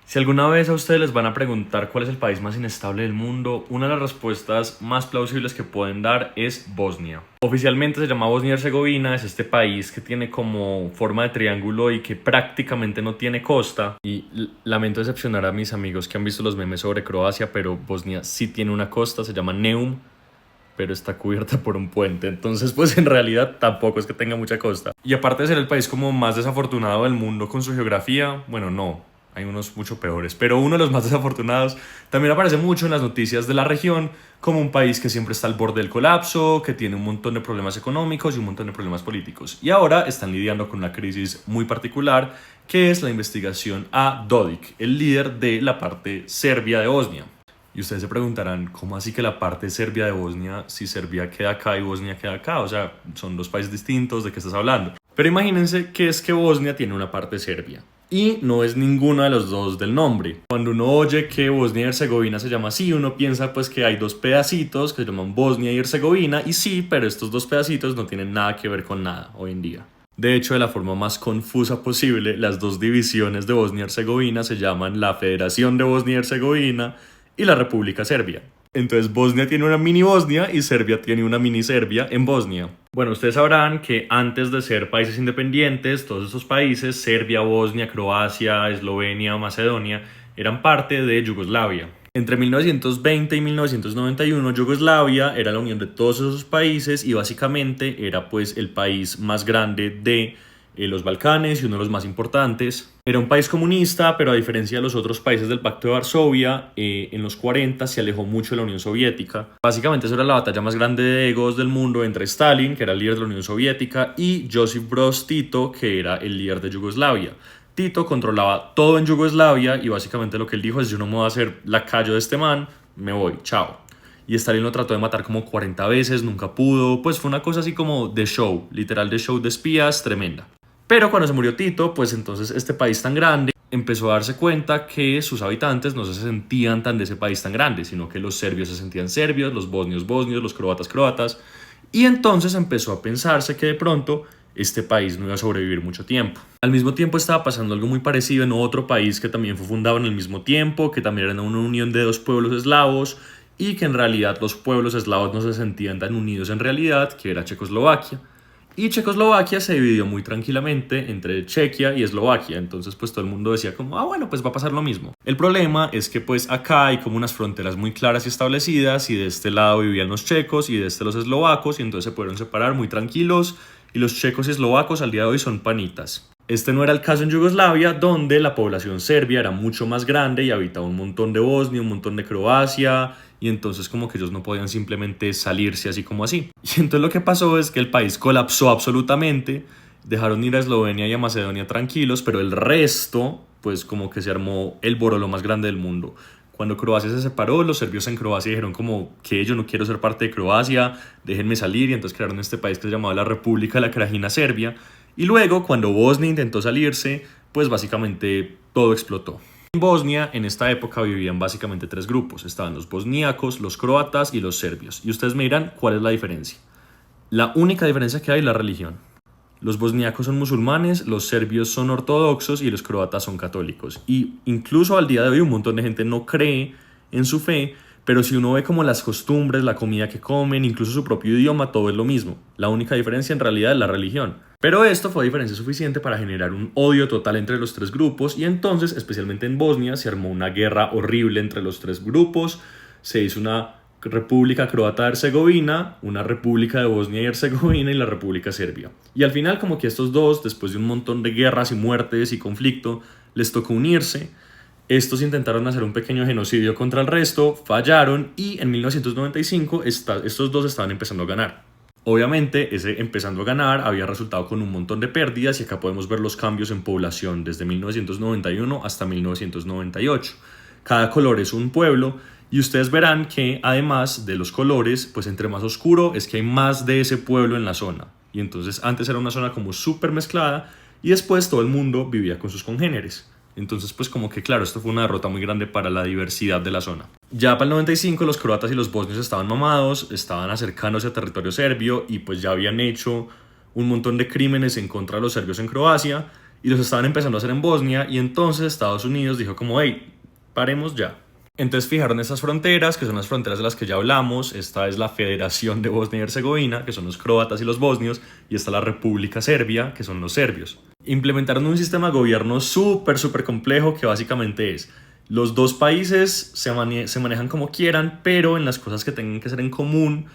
Si alguna vez a ustedes les van a preguntar cuál es el país más inestable del mundo, una de las respuestas más plausibles que pueden dar es Bosnia. Oficialmente se llama Bosnia y Herzegovina, es este país que tiene como forma de triángulo y que prácticamente no tiene costa. Y lamento decepcionar a mis amigos que han visto los memes sobre Croacia, pero Bosnia sí tiene una costa, se llama Neum, pero está cubierta por un puente, entonces pues en realidad tampoco es que tenga mucha costa. Y aparte de ser el país como más desafortunado del mundo con su geografía, bueno, no, hay unos mucho peores, pero uno de los más desafortunados también aparece mucho en las noticias de la región como un país que siempre está al borde del colapso, que tiene un montón de problemas económicos y un montón de problemas políticos. Y ahora están lidiando con una crisis muy particular, que es la investigación a Dodik, el líder de la parte serbia de Bosnia. Y ustedes se preguntarán, ¿cómo así que la parte serbia de Bosnia, si Serbia queda acá y Bosnia queda acá? O sea, son dos países distintos, ¿de qué estás hablando? Pero imagínense que es que Bosnia tiene una parte serbia y no es ninguno de los dos del nombre. Cuando uno oye que Bosnia y Herzegovina se llama así, uno piensa pues que hay dos pedacitos que se llaman Bosnia y Herzegovina, y sí, pero estos dos pedacitos no tienen nada que ver con nada hoy en día. De hecho, de la forma más confusa posible, las dos divisiones de Bosnia y Herzegovina se llaman la Federación de Bosnia y Herzegovina y la República Serbia. Entonces Bosnia tiene una mini Bosnia y Serbia tiene una mini Serbia en Bosnia. Bueno, ustedes sabrán que antes de ser países independientes, todos estos países, Serbia, Bosnia, Croacia, Eslovenia, Macedonia, eran parte de Yugoslavia. Entre 1920 y 1991, Yugoslavia era la unión de todos esos países y básicamente era pues el país más grande de los Balcanes y uno de los más importantes. Era un país comunista, pero a diferencia de los otros países del Pacto de Varsovia, en los 40 se alejó mucho de la Unión Soviética. Básicamente eso era la batalla más grande de egos del mundo entre Stalin, que era el líder de la Unión Soviética, y Josip Broz Tito, que era el líder de Yugoslavia. Tito controlaba todo en Yugoslavia y básicamente lo que él dijo es: yo no me voy a hacer lacayo de este man, me voy, chao. Y Stalin lo trató de matar como 40 veces, nunca pudo, pues fue una cosa así como de show, literal de show de espías, tremenda. Pero cuando se murió Tito, pues entonces este país tan grande empezó a darse cuenta que sus habitantes no se sentían tan de ese país tan grande, sino que los serbios se sentían serbios, los bosnios bosnios, los croatas croatas, y entonces empezó a pensarse que de pronto este país no iba a sobrevivir mucho tiempo. Al mismo tiempo estaba pasando algo muy parecido en otro país que también fue fundado en el mismo tiempo, que también era una unión de dos pueblos eslavos, y que en realidad los pueblos eslavos no se sentían tan unidos en realidad, que era Checoslovaquia. Y Checoslovaquia se dividió muy tranquilamente entre Chequia y Eslovaquia, entonces pues todo el mundo decía como, bueno, pues va a pasar lo mismo. El problema es que pues acá hay como unas fronteras muy claras y establecidas, y de este lado vivían los checos y de este los eslovacos, y entonces se pudieron separar muy tranquilos, y los checos y eslovacos al día de hoy son panitas. Este no era el caso en Yugoslavia, donde la población serbia era mucho más grande y habitaba un montón de Bosnia, un montón de Croacia, y entonces como que ellos no podían simplemente salirse así como así. Y entonces lo que pasó es que el país colapsó absolutamente, dejaron ir a Eslovenia y a Macedonia tranquilos, pero el resto pues como que se armó el borolo más grande del mundo. Cuando Croacia se separó, los serbios en Croacia dijeron como que yo no quiero ser parte de Croacia, déjenme salir, y entonces crearon este país que se llamaba la República de la Krajina Serbia. Y luego, cuando Bosnia intentó salirse, pues básicamente todo explotó. En Bosnia, en esta época, vivían básicamente tres grupos. Estaban los bosníacos, los croatas y los serbios. Y ustedes me dirán, ¿cuál es la diferencia? La única diferencia que hay es la religión. Los bosníacos son musulmanes, los serbios son ortodoxos y los croatas son católicos. Y incluso al día de hoy un montón de gente no cree en su fe, pero si uno ve como las costumbres, la comida que comen, incluso su propio idioma, todo es lo mismo. La única diferencia en realidad es la religión. Pero esto fue diferencia suficiente para generar un odio total entre los tres grupos, y entonces, especialmente en Bosnia, se armó una guerra horrible entre los tres grupos. Se hizo una República Croata de Herzegovina, una República de Bosnia y Herzegovina y la República Serbia. Y al final como que estos dos, después de un montón de guerras y muertes y conflicto, les tocó unirse. Estos intentaron hacer un pequeño genocidio contra el resto, fallaron, y en 1995 estos dos estaban empezando a ganar. Obviamente ese empezando a ganar había resultado con un montón de pérdidas, y acá podemos ver los cambios en población desde 1991 hasta 1998. Cada color es un pueblo, y ustedes verán que además de los colores, pues entre más oscuro es que hay más de ese pueblo en la zona. Y entonces antes era una zona como súper mezclada, y después todo el mundo vivía con sus congéneres. Entonces pues como que claro, esto fue una derrota muy grande para la diversidad de la zona. Ya para el 95 los croatas y los bosnios estaban mamados, estaban acercándose a territorio serbio, y pues ya habían hecho un montón de crímenes en contra de los serbios en Croacia. y los estaban empezando a hacer en Bosnia, y entonces Estados Unidos dijo como, hey, paremos ya. Entonces fijaron esas fronteras, que son las fronteras de las que ya hablamos. Esta es la Federación de Bosnia y Herzegovina, que son los croatas y los bosnios, y está la República Serbia, que son los serbios. Implementaron un sistema de gobierno súper complejo, que básicamente es: los dos países se manejan como quieran, pero en las cosas que tengan que ser en común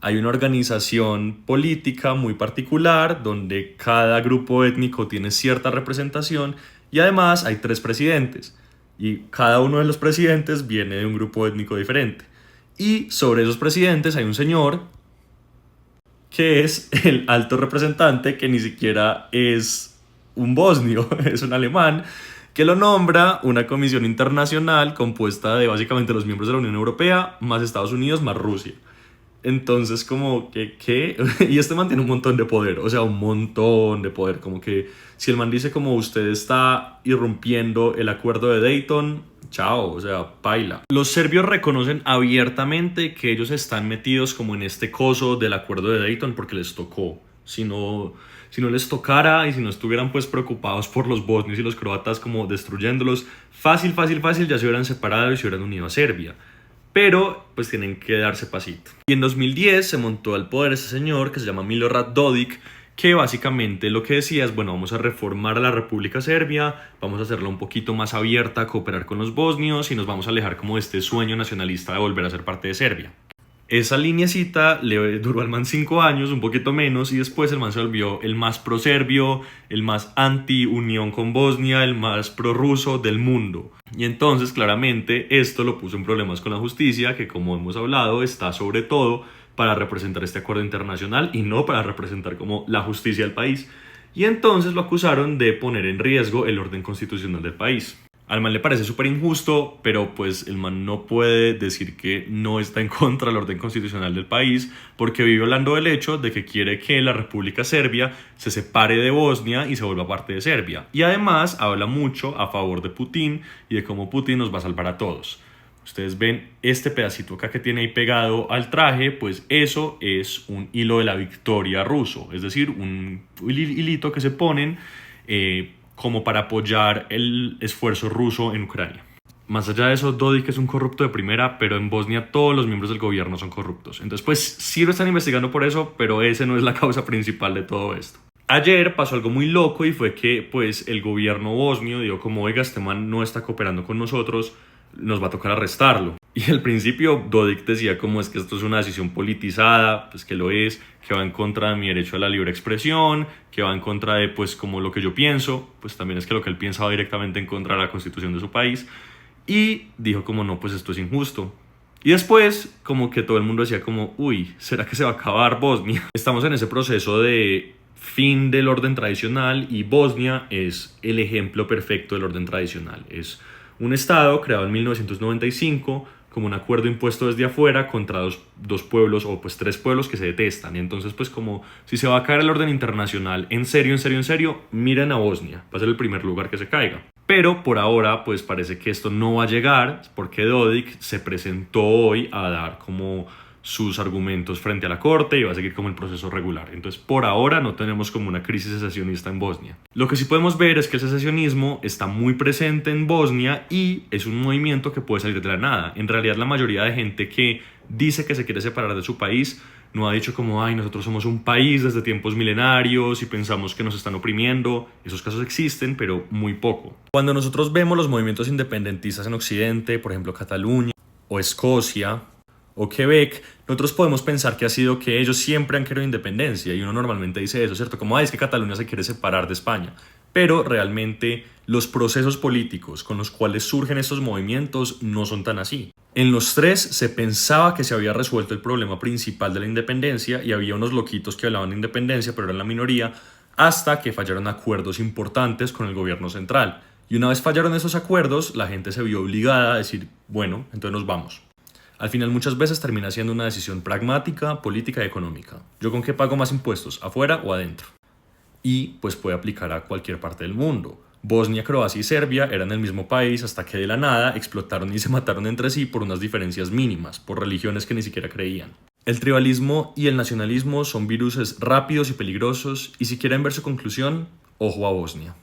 hay una organización política muy particular donde cada grupo étnico tiene cierta representación, y además hay 3 presidentes y cada uno de los presidentes viene de un grupo étnico diferente, y sobre esos presidentes hay un señor que es el alto representante, que ni siquiera es un bosnio, es un alemán, que lo nombra una comisión internacional compuesta de básicamente los miembros de la Unión Europea, más Estados Unidos, más Rusia. Entonces, como que, ¿qué? Y este man tiene un montón de poder, o sea, un montón de poder. Como que si el man dice como usted está irrumpiendo el acuerdo de Dayton, chao, o sea, paila. Los serbios reconocen abiertamente que ellos están metidos como en este coso del acuerdo de Dayton porque les tocó. Si no les tocara y si no estuvieran pues preocupados por los bosnios y los croatas como destruyéndolos, fácil, ya se hubieran separado y se hubieran unido a Serbia. Pero pues tienen que darse pasito. Y en 2010 se montó al poder ese señor que se llama Milorad Dodik, que básicamente lo que decía es, bueno, vamos a reformar a la República Serbia, vamos a hacerla un poquito más abierta a cooperar con los bosnios y nos vamos a alejar como de este sueño nacionalista de volver a ser parte de Serbia. Esa lineecita le duró al man 5 años, un poquito menos, y después el man se volvió el más pro-serbio, el más anti-unión con Bosnia, el más pro-ruso del mundo. Y entonces claramente esto lo puso en problemas con la justicia, que como hemos hablado está sobre todo para representar este acuerdo internacional y no para representar como la justicia del país. Y entonces lo acusaron de poner en riesgo el orden constitucional del país. Al man le parece súper injusto, pero pues el man no puede decir que no está en contra del orden constitucional del país, porque vive hablando del hecho de que quiere que la República Serbia se separe de Bosnia y se vuelva parte de Serbia. Y además habla mucho a favor de Putin y de cómo Putin nos va a salvar a todos. Ustedes ven este pedacito acá que tiene ahí pegado al traje, pues eso es un hilo de la victoria ruso, es decir, un hilito que se ponen como para apoyar el esfuerzo ruso en Ucrania. Más allá de eso, Dodik es un corrupto de primera, pero en Bosnia todos los miembros del gobierno son corruptos. Entonces, pues sí lo están investigando por eso, pero ese no es la causa principal de todo esto. Ayer pasó algo muy loco y fue que pues el gobierno bosnio dijo como, oiga, este man no está cooperando con nosotros, nos va a tocar arrestarlo. Y al principio Dodik decía como es que esto es una decisión politizada, pues que lo es, que va en contra de mi derecho a la libre expresión, que va en contra de pues como lo que yo pienso, pues también es que lo que él piensa va directamente en contra de la constitución de su país. Y dijo como no, pues esto es injusto. Y después como que todo el mundo decía como, uy, ¿será que se va a acabar Bosnia? Estamos en ese proceso de fin del orden tradicional y Bosnia es el ejemplo perfecto del orden tradicional. Es un estado creado en 1995 como un acuerdo impuesto desde afuera contra dos pueblos o pues 3 pueblos que se detestan. Y entonces pues como si se va a caer el orden internacional en serio, miren a Bosnia, va a ser el primer lugar que se caiga. Pero por ahora pues parece que esto no va a llegar porque Dodik se presentó hoy a dar como sus argumentos frente a la corte y va a seguir como el proceso regular. Entonces por ahora no tenemos como una crisis secesionista en Bosnia. Lo que sí podemos ver es que el secesionismo está muy presente en Bosnia y es un movimiento que puede salir de la nada. En realidad la mayoría de gente que dice que se quiere separar de su país no ha dicho como, ay, nosotros somos un país desde tiempos milenarios y pensamos que nos están oprimiendo. Esos casos existen, pero muy poco. Cuando nosotros vemos los movimientos independentistas en Occidente, por ejemplo Cataluña o Escocia o Quebec, nosotros podemos pensar que ha sido que ellos siempre han querido independencia y uno normalmente dice eso, ¿cierto? Como, es que Cataluña se quiere separar de España. Pero realmente los procesos políticos con los cuales surgen estos movimientos no son tan así. En los 3 se pensaba que se había resuelto el problema principal de la independencia y había unos loquitos que hablaban de independencia, pero eran la minoría, hasta que fallaron acuerdos importantes con el gobierno central. Y una vez fallaron esos acuerdos, la gente se vio obligada a decir, bueno, entonces nos vamos. Al final muchas veces termina siendo una decisión pragmática, política y económica. ¿Yo con qué pago más impuestos? ¿Afuera o adentro? Y pues puede aplicar a cualquier parte del mundo. Bosnia, Croacia y Serbia eran el mismo país hasta que de la nada explotaron y se mataron entre sí por unas diferencias mínimas, por religiones que ni siquiera creían. El tribalismo y el nacionalismo son viruses rápidos y peligrosos y si quieren ver su conclusión, ojo a Bosnia.